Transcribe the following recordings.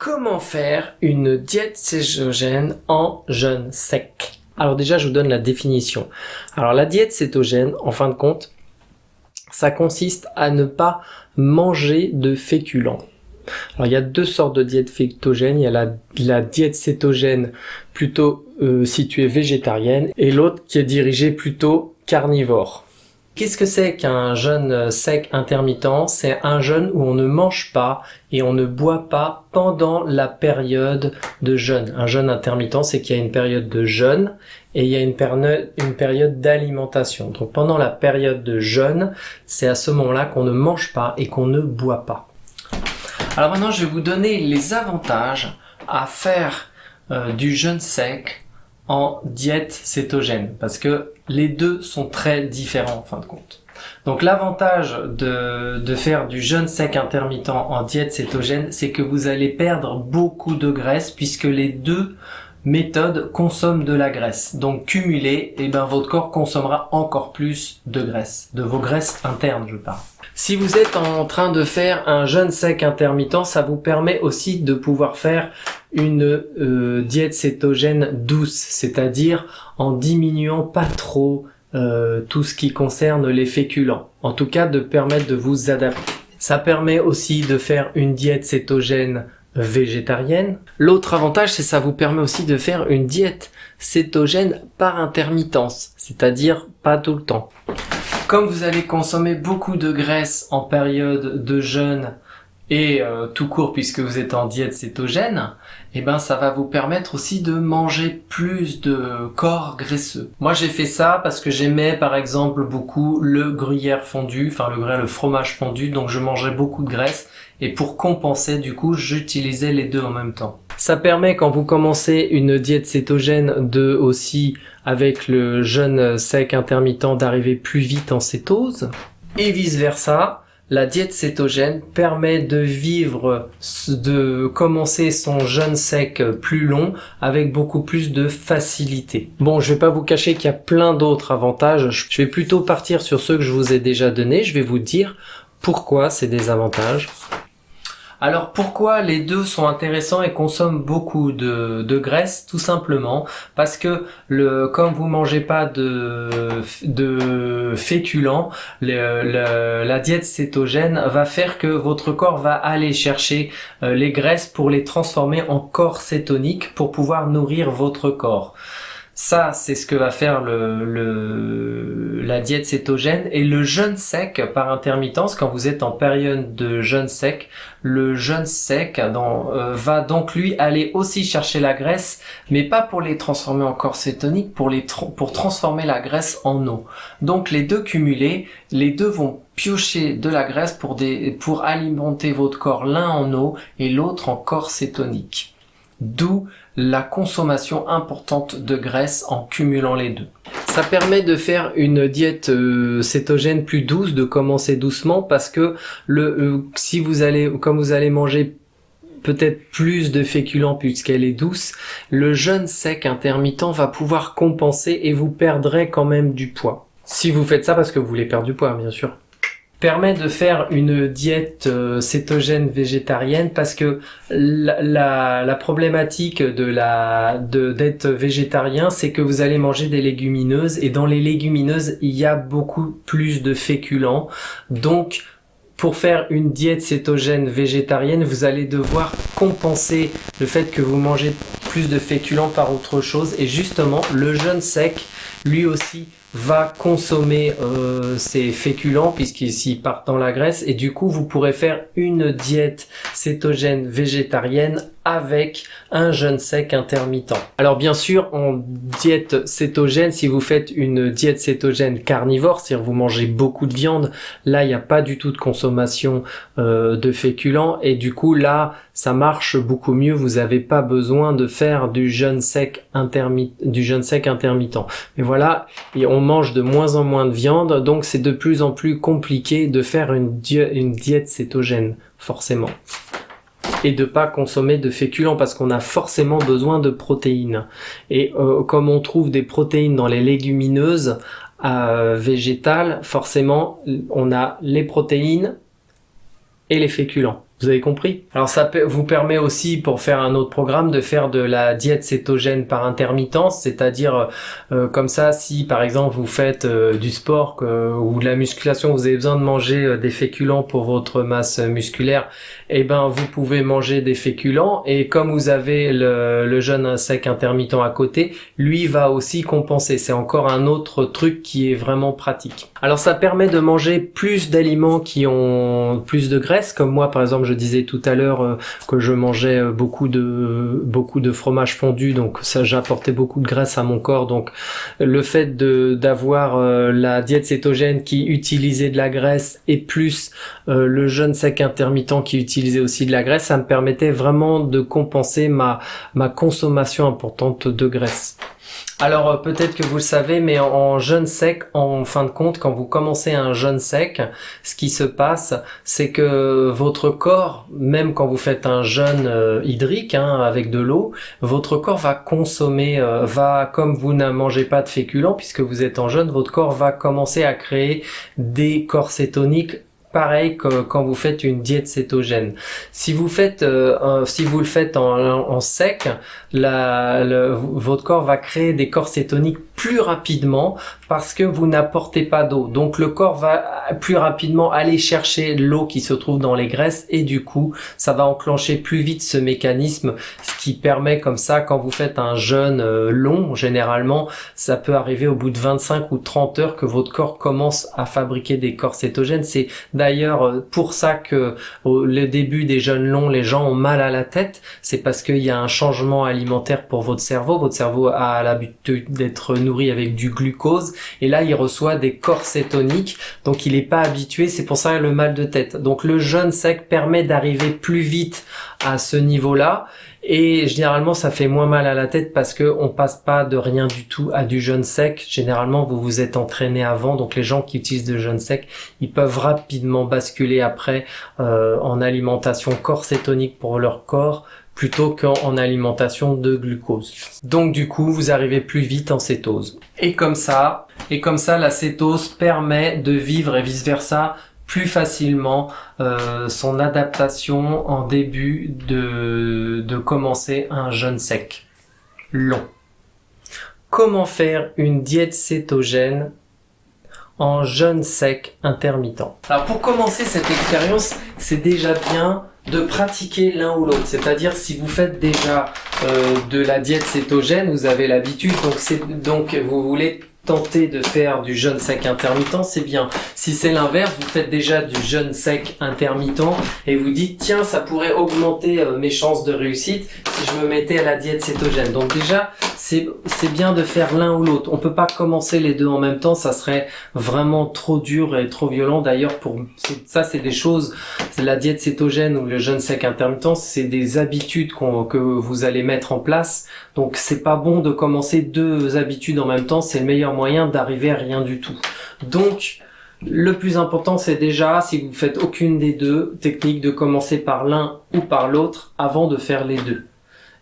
Comment faire une diète cétogène en jeûne sec? Alors déjà, je vous donne la définition. Alors la diète cétogène, en fin de compte, ça consiste à ne pas manger de féculents. Alors il y a deux sortes de diètes cétogènes. Il y a la diète cétogène plutôt située végétarienne et l'autre qui est dirigée plutôt carnivore. Qu'est-ce que c'est qu'un jeûne sec intermittent? C'est un jeûne où on ne mange pas et on ne boit pas pendant la période de jeûne. Un jeûne intermittent, c'est qu'il y a une période de jeûne et il y a une période d'alimentation. Donc pendant la période de jeûne, c'est à ce moment-là qu'on ne mange pas et qu'on ne boit pas. Alors maintenant, je vais vous donner les avantages à faire du jeûne sec en diète cétogène, parce que les deux sont très différents en fin de compte. Donc l'avantage de faire du jeûne sec intermittent en diète cétogène, c'est que vous allez perdre beaucoup de graisse, puisque les deux méthodes consomment de la graisse. Donc cumulé, votre corps consommera encore plus de graisse, de vos graisses internes je parle. Si vous êtes en train de faire un jeûne sec intermittent, ça vous permet aussi de pouvoir faire une diète cétogène douce, c'est-à-dire en diminuant pas trop tout ce qui concerne les féculents. En tout cas, de permettre de vous adapter. Ça permet aussi de faire une diète cétogène végétarienne. L'autre avantage, c'est que ça vous permet aussi de faire une diète cétogène par intermittence, c'est-à-dire pas tout le temps. Comme vous allez consommer beaucoup de graisse en période de jeûne et tout court puisque vous êtes en diète cétogène, ça va vous permettre aussi de manger plus de corps graisseux. Moi j'ai fait ça parce que j'aimais par exemple beaucoup le gruyère fondu, le fromage fondu, donc je mangeais beaucoup de graisse et pour compenser du coup j'utilisais les deux en même temps. Ça permet quand vous commencez une diète cétogène de aussi avec le jeûne sec intermittent d'arriver plus vite en cétose et vice versa. La diète cétogène permet de commencer son jeûne sec plus long avec beaucoup plus de facilité. Bon, je vais pas vous cacher qu'il y a plein d'autres avantages. Je vais plutôt partir sur ceux que je vous ai déjà donnés. Je vais vous dire pourquoi c'est des avantages. Alors pourquoi les deux sont intéressants et consomment beaucoup de graisse? Tout simplement parce que comme vous mangez pas de féculents, la diète cétogène va faire que votre corps va aller chercher les graisses pour les transformer en corps cétonique pour pouvoir nourrir votre corps. Ça, c'est ce que va faire la diète cétogène. Et le jeûne sec par intermittence, quand vous êtes en période de jeûne sec, le jeûne sec va donc lui aller aussi chercher la graisse, mais pas pour les transformer en corps cétonique, pour transformer la graisse en eau. Donc les deux cumulés, les deux vont piocher de la graisse pour alimenter votre corps, l'un en eau et l'autre en corps cétonique. D'où la consommation importante de graisse en cumulant les deux. Ça permet de faire une diète cétogène plus douce, de commencer doucement parce que comme vous allez manger peut-être plus de féculents puisqu'elle est douce, le jeûne sec intermittent va pouvoir compenser et vous perdrez quand même du poids. Si vous faites ça parce que vous voulez perdre du poids, bien sûr. Permet de faire une diète cétogène végétarienne parce que la problématique d'être végétarien, c'est que vous allez manger des légumineuses et dans les légumineuses, il y a beaucoup plus de féculents. Donc, pour faire une diète cétogène végétarienne, vous allez devoir compenser le fait que vous mangez plus de féculents par autre chose et justement, le jeûne sec, lui aussi, va consommer ces féculents puisqu'ils partent dans la graisse et du coup vous pourrez faire une diète cétogène végétarienne avec un jeûne sec intermittent. Alors bien sûr en diète cétogène, si vous faites une diète cétogène carnivore, c'est-à-dire vous mangez beaucoup de viande, là il n'y a pas du tout de consommation de féculents et du coup là ça marche beaucoup mieux, vous n'avez pas besoin de faire du jeûne sec intermittent. Mais voilà, et on mange de moins en moins de viande, donc c'est de plus en plus compliqué de faire une diète cétogène, forcément. Et de pas consommer de féculents parce qu'on a forcément besoin de protéines. Et comme on trouve des protéines dans les légumineuses végétales, forcément on a les protéines et les féculents. Vous avez compris? Alors ça vous permet aussi, pour faire un autre programme, de faire de la diète cétogène par intermittence, c'est-à-dire comme ça, si par exemple vous faites du sport ou de la musculation, vous avez besoin de manger des féculents pour votre masse musculaire, et ben vous pouvez manger des féculents, et comme vous avez le jeûne sec intermittent à côté, lui va aussi compenser. C'est encore un autre truc qui est vraiment pratique. Alors ça permet de manger plus d'aliments qui ont plus de graisse, comme moi par exemple je disais tout à l'heure que je mangeais beaucoup de fromage fondu, donc ça j'apportais beaucoup de graisse à mon corps, donc le fait d'avoir la diète cétogène qui utilisait de la graisse et plus le jeûne sec intermittent qui utilisait aussi de la graisse, ça me permettait vraiment de compenser ma consommation importante de graisse. Alors peut-être que vous le savez, mais en jeûne sec, en fin de compte, quand vous commencez un jeûne sec, ce qui se passe, c'est que votre corps, même quand vous faites un jeûne hydrique, avec de l'eau, votre corps va consommer, comme vous ne mangez pas de féculents, puisque vous êtes en jeûne, votre corps va commencer à créer des corps cétoniques, pareil que quand vous faites une diète cétogène. Si vous le faites en sec, votre corps va créer des corps cétoniques plus rapidement parce que vous n'apportez pas d'eau. Donc le corps va plus rapidement aller chercher l'eau qui se trouve dans les graisses et du coup, ça va enclencher plus vite ce mécanisme, ce qui permet comme ça, quand vous faites un jeûne long, généralement, ça peut arriver au bout de 25 ou 30 heures que votre corps commence à fabriquer des corps cétogènes. C'est d'ailleurs pour ça que au début des jeûnes longs, les gens ont mal à la tête. C'est parce qu'il y a un changement alimentaire pour votre cerveau. Votre cerveau a l'habitude d'être nourri avec du glucose et là il reçoit des corps cétoniques, donc il n'est pas habitué, c'est pour ça le mal de tête. Donc le jeûne sec permet d'arriver plus vite à ce niveau-là et généralement ça fait moins mal à la tête parce que on passe pas de rien du tout à du jeûne sec. Généralement vous vous êtes entraîné avant, donc les gens qui utilisent le jeûne sec, ils peuvent rapidement basculer après en alimentation corps cétonique pour leur corps, plutôt qu'en alimentation de glucose. Donc du coup, vous arrivez plus vite en cétose. Et comme ça, la cétose permet de vivre et vice versa plus facilement son adaptation en début de commencer un jeûne sec long. Comment faire une diète cétogène en jeûne sec intermittent? Alors pour commencer cette expérience, c'est déjà bien de pratiquer l'un ou l'autre, c'est-à-dire si vous faites déjà de la diète cétogène, vous avez l'habitude, donc vous voulez tenter de faire du jeûne sec intermittent, c'est bien. Si c'est l'inverse, vous faites déjà du jeûne sec intermittent et vous dites tiens, ça pourrait augmenter mes chances de réussite si je me mettais à la diète cétogène. Donc déjà, c'est bien de faire l'un ou l'autre. On peut pas commencer les deux en même temps, ça serait vraiment trop dur et trop violent. D'ailleurs, c'est des choses, la diète cétogène ou le jeûne sec intermittent, c'est des habitudes que vous allez mettre en place. Donc c'est pas bon de commencer deux habitudes en même temps, c'est le meilleur moyen d'arriver à rien du tout. Donc le plus important, c'est déjà, si vous faites aucune des deux techniques, de commencer par l'un ou par l'autre avant de faire les deux.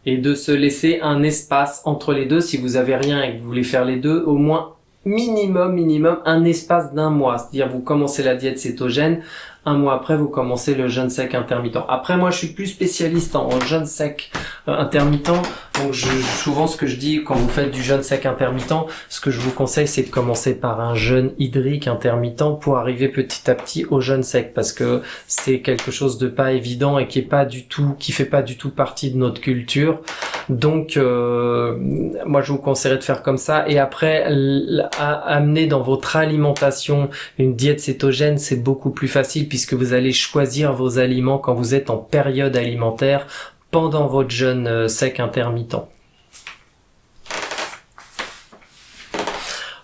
Et de se laisser un espace entre les deux. Si vous avez rien et que vous voulez faire les deux, au moins minimum un espace d'1 mois. C'est-à-dire vous commencez la diète cétogène, 1 mois après vous commencez le jeûne sec intermittent. Après moi je suis plus spécialiste en jeûne sec intermittent, donc souvent ce que je dis quand vous faites du jeûne sec intermittent, ce que je vous conseille c'est de commencer par un jeûne hydrique intermittent pour arriver petit à petit au jeûne sec, parce que c'est quelque chose de pas évident et qui fait pas du tout partie de notre culture. Donc moi je vous conseillerais de faire comme ça, et après amener dans votre alimentation une diète cétogène, c'est beaucoup plus facile puisque vous allez choisir vos aliments quand vous êtes en période alimentaire pendant votre jeûne sec intermittent.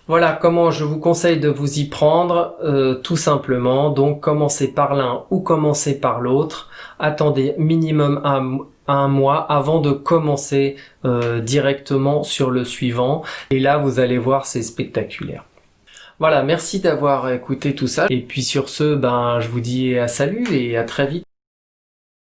Voilà comment je vous conseille de vous y prendre, tout simplement. Donc commencez par l'un ou commencez par l'autre. Attendez minimum un mois avant de commencer directement sur le suivant. Et là, vous allez voir, c'est spectaculaire. Voilà, merci d'avoir écouté tout ça. Et puis sur ce, je vous dis à salut et à très vite.